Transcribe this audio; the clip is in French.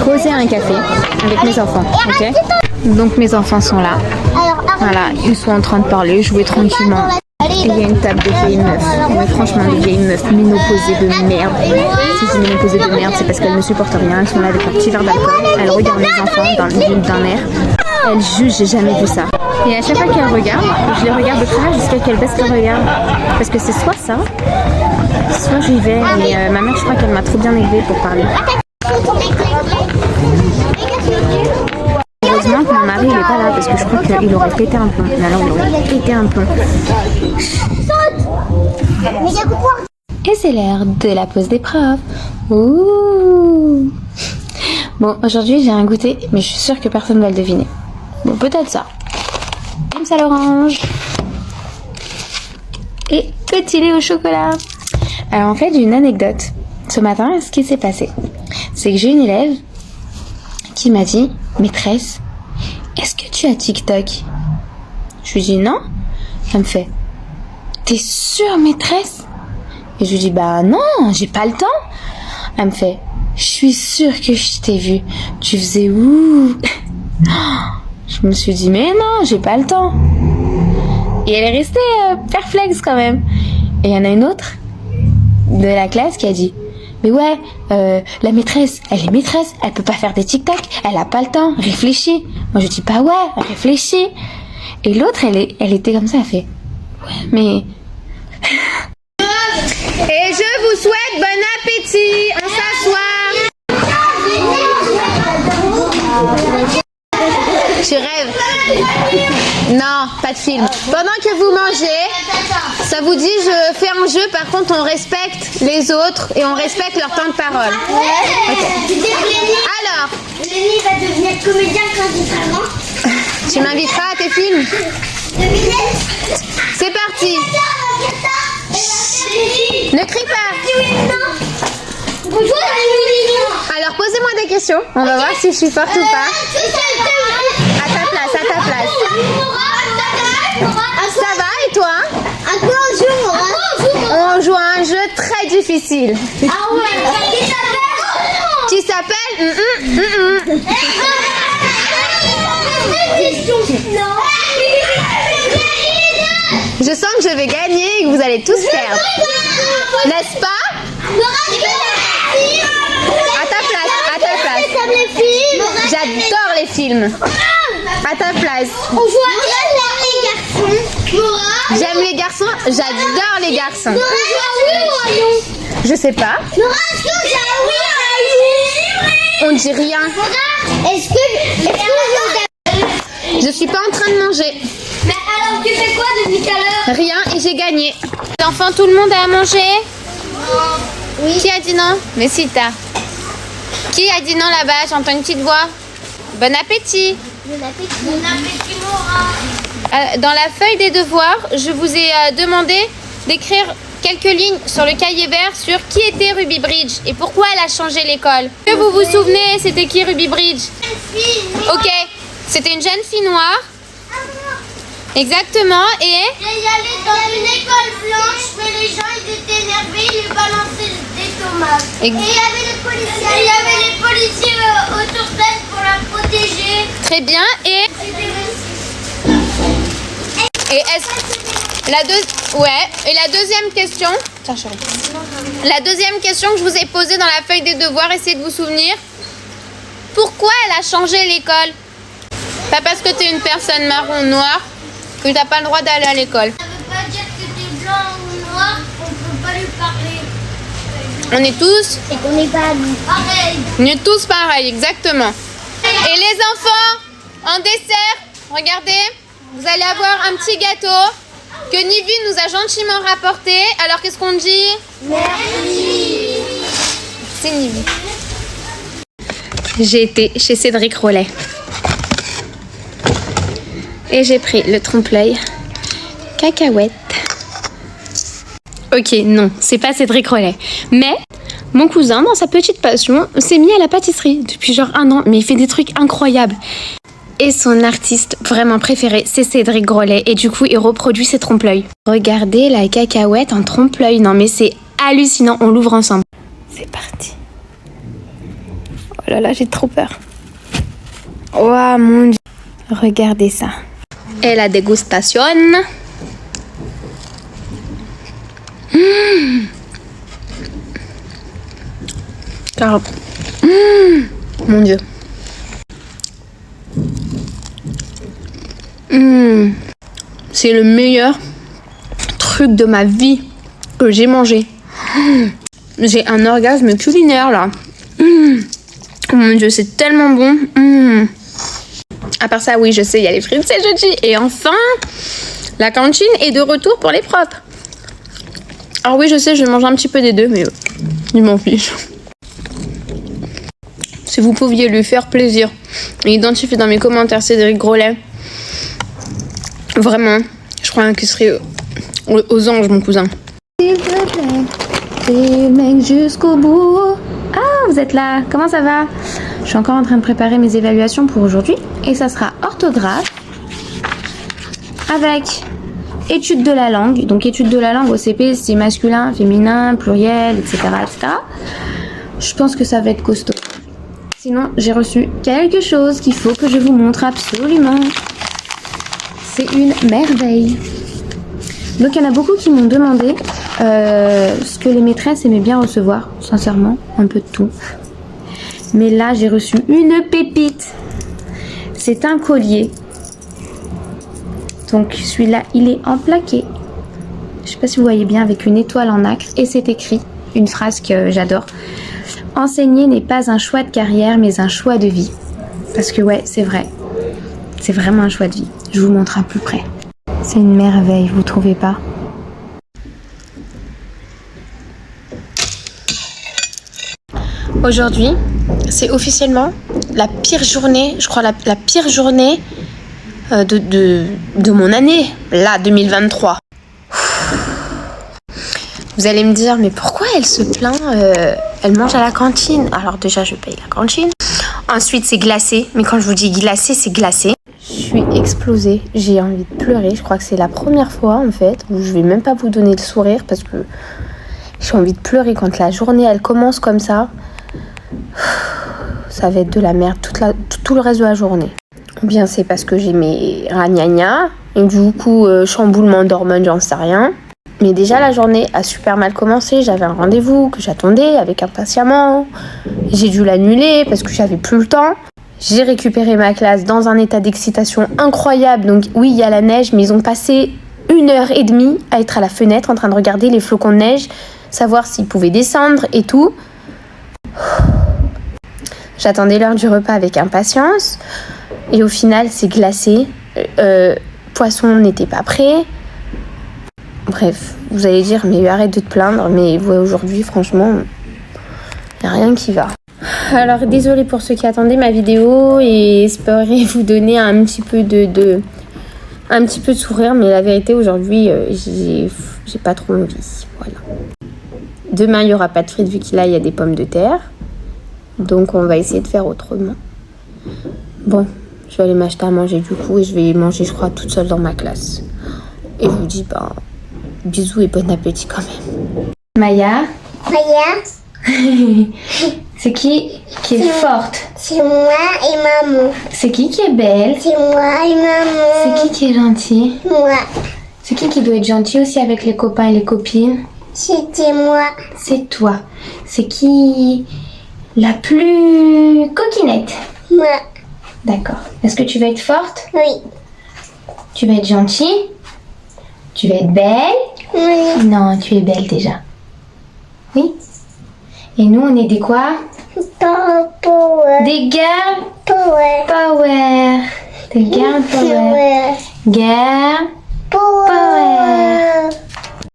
poser un café avec mes enfants, ok? Donc mes enfants sont là. Voilà, ils sont en train de parler, jouer tranquillement. Et il y a une table de vieilles meufs. Mais franchement, des vieilles meufs ménopausées de merde. Si je dis ménopausées de merde, c'est parce qu'elles ne supportent rien. Elles sont là avec un petit verre d'alcool. Elles regardent les enfants dans le milieu d'un air. Elles jugent, j'ai jamais vu ça. Et à chaque fois qu'elles regardent, je les regarde de travers jusqu'à qu'elles baissent le regard. Parce que c'est soit ça, soit j'y vais. Et ma mère, je crois qu'elle m'a trop bien élevée pour parler. Heureusement que mon mari il est pas là parce que je crois qu'il aurait pété un plomb. Mais alors il aurait pété un plomb. Et c'est l'heure de la pause des profs. Ouh. Bon, aujourd'hui j'ai un goûter, mais je suis sûre que personne ne va le deviner. Bon, peut-être ça. James à l'orange. Et petit lait au chocolat. Alors en fait, j'ai une anecdote. Ce matin, ce qui s'est passé, c'est que j'ai une élève qui m'a dit, maîtresse, est-ce que tu as TikTok? Je lui dis non. Elle me fait, t'es sûre maîtresse? Et je lui dis bah non, j'ai pas le temps. Elle me fait, je suis sûre que je t'ai vu. Tu faisais ouh. Je me suis dit mais non, j'ai pas le temps. Et elle est restée perplexe quand même. Et il y en a une autre de la classe qui a dit, mais ouais, la maîtresse, elle est maîtresse, elle peut pas faire des TikTok, elle a pas le temps, réfléchis. Moi je dis pas ouais, réfléchis. Et l'autre, elle était comme ça, elle fait, ouais, mais... Et je vous souhaite bon appétit, on s'assoit. Tu rêves? Non, pas de film. Pendant que vous mangez, ça vous dit, je fais un jeu, par contre on respecte les autres et on respecte leur temps de parole. Okay. Alors, Lenny va devenir comédien quand il sera grand. Tu m'inviteras à tes films? C'est parti. Ne crie pas. Alors posez-moi des questions. On va voir si je suis forte ou pas. À ta place, à ta place. Ça va et toi? À quoi on joue? On joue à un jeu très difficile. Ah ouais. Qui s'appelle Je sens que je vais gagner et que vous allez tous perdre. N'est-ce pas? À ta place, à ta place. J'adore les films. À ta place. On joue à les garçons. J'aime les garçons, j'adore les garçons. Je sais pas. On dit rien. Est-ce que je suis pas en train de manger. Mais alors tu fais quoi depuis tout à l'heure? Rien et j'ai gagné. Les enfants, tout le monde a mangé? Oui. Qui a dit non? Mais si t'as. Qui a dit non là-bas? J'entends une petite voix. Bon appétit. Bon appétit, Mora. Dans la feuille des devoirs, je vous ai demandé d'écrire quelques lignes sur le cahier vert sur qui était Ruby Bridge et pourquoi elle a changé l'école. Est-ce que vous vous souvenez, c'était qui Ruby Bridge? Ok, c'était une jeune fille noire. Exactement, et Elle allait dans une école blanche, mais les gens ils étaient énervés, ils lui balançaient des tomates. Et il y avait les policiers, autour d'elle pour la protéger. très bien, et est-ce la deuxième question. Tiens, chérie. La deuxième question que je vous ai posée dans la feuille des devoirs, essayez de vous souvenir. Pourquoi elle a changé l'école? Pas parce que tu es une personne marron ou noire que tu n'as pas le droit d'aller à l'école. Ça veut pas dire que tu es blanc ou noir, on peut pas lui parler. On est tous Et qu'on n'est pas pareil. On est tous pareils, exactement. Et les enfants, en dessert, regardez, vous allez avoir un petit gâteau que Nivi nous a gentiment rapporté. Alors qu'est-ce qu'on dit? Merci. C'est Nivi. J'ai été chez Cédric Rollet. Et j'ai pris le trompe-l'œil cacahuète. Ok, non, c'est pas Cédric Rollet. Mais mon cousin, dans sa petite passion, s'est mis à la pâtisserie depuis genre 1 an. Mais il fait des trucs incroyables. Et son artiste vraiment préféré, c'est Cédric Rollet. Et du coup, il reproduit ses trompe-l'œil. Regardez la cacahuète en trompe-l'œil. Non mais c'est hallucinant, on l'ouvre ensemble. C'est parti. Oh là là, j'ai trop peur. Oh mon Dieu. Regardez ça. Et la dégustation. Car... Mon Dieu. C'est le meilleur truc de ma vie que j'ai mangé. J'ai un orgasme culinaire là. Oh mon Dieu, c'est tellement bon. À part ça, oui, je sais, il y a les frites, c'est jeudi. Et enfin, la cantine est de retour pour les propres. Alors oui, je sais, je mange un petit peu des deux, mais il m'en fiche. Si vous pouviez lui faire plaisir et identifier dans mes commentaires Cédric Grolet, vraiment, je crois qu'il serait aux anges, mon cousin. S'il te plaît, t'es mec jusqu'au bout. Ah, vous êtes là, comment ça va? Je suis encore en train de préparer mes évaluations pour aujourd'hui et ça sera orthographe avec étude de la langue. Donc étude de la langue au CP, c'est masculin, féminin, pluriel, etc., etc. Je pense que ça va être costaud. Sinon, j'ai reçu quelque chose qu'il faut que je vous montre absolument. C'est une merveille. Donc il y en a beaucoup qui m'ont demandé ce que les maîtresses aimaient bien recevoir, sincèrement, un peu de tout. Mais là, j'ai reçu une pépite. C'est un collier. Donc celui-là, il est en plaqué. Je sais pas si vous voyez bien, avec une étoile en nacre. Et c'est écrit, une phrase que j'adore. Enseigner n'est pas un choix de carrière, mais un choix de vie. Parce que ouais, c'est vrai. C'est vraiment un choix de vie. Je vous montre à plus près. C'est une merveille, vous trouvez pas? Aujourd'hui, c'est officiellement la pire journée, je crois la pire journée de mon année, là, 2023. Vous allez me dire, mais pourquoi elle se plaint? Elle mange à la cantine. Alors déjà, je paye la cantine. Ensuite, c'est glacé. Mais quand je vous dis glacé, c'est glacé. Je suis explosée. J'ai envie de pleurer. Je crois que c'est la première fois, en fait, où je vais même pas vous donner le sourire parce que j'ai envie de pleurer quand la journée, elle commence comme ça. Ça va être de la merde tout le reste de la journée. Ou bien c'est parce que j'ai mes ragnagnas et du coup, chamboulement d'hormones, j'en sais rien. Mais déjà, la journée a super mal commencé. J'avais un rendez-vous que j'attendais avec impatiemment. J'ai dû l'annuler parce que j'avais plus le temps. J'ai récupéré ma classe dans un état d'excitation incroyable. Donc oui, il y a la neige, mais ils ont passé 1h30 à être à la fenêtre en train de regarder les flocons de neige, savoir s'ils pouvaient descendre et tout. J'attendais l'heure du repas avec impatience. Et au final, c'est glacé. Poisson n'était pas prêt. Bref, vous allez dire, mais arrête de te plaindre, mais ouais, aujourd'hui, franchement, il n'y a rien qui va. Alors, désolée pour ceux qui attendaient ma vidéo et espérais vous donner un petit peu de sourire, mais la vérité, aujourd'hui, j'ai pas trop envie. Voilà. Demain, il n'y aura pas de frites vu qu'il y a des pommes de terre. Donc, on va essayer de faire autrement. Bon, je vais aller m'acheter à manger du coup et je vais manger, je crois, toute seule dans ma classe. Et je vous dis, bisous et bon appétit quand même. Maya. C'est qui est forte? C'est moi et maman. C'est qui est belle? C'est moi et maman. C'est qui est gentil? Moi. C'est qui doit être gentil aussi avec les copains et les copines? C'était moi. C'est toi. C'est qui la plus coquinette? Moi. D'accord. Est-ce que tu vas être forte? Oui. Tu vas être gentille? Tu vas être belle? Oui. Non, tu es belle déjà. Oui. Et nous, on est des quoi? Power. Des girls Power. power. Des girls power. Girl Power. power.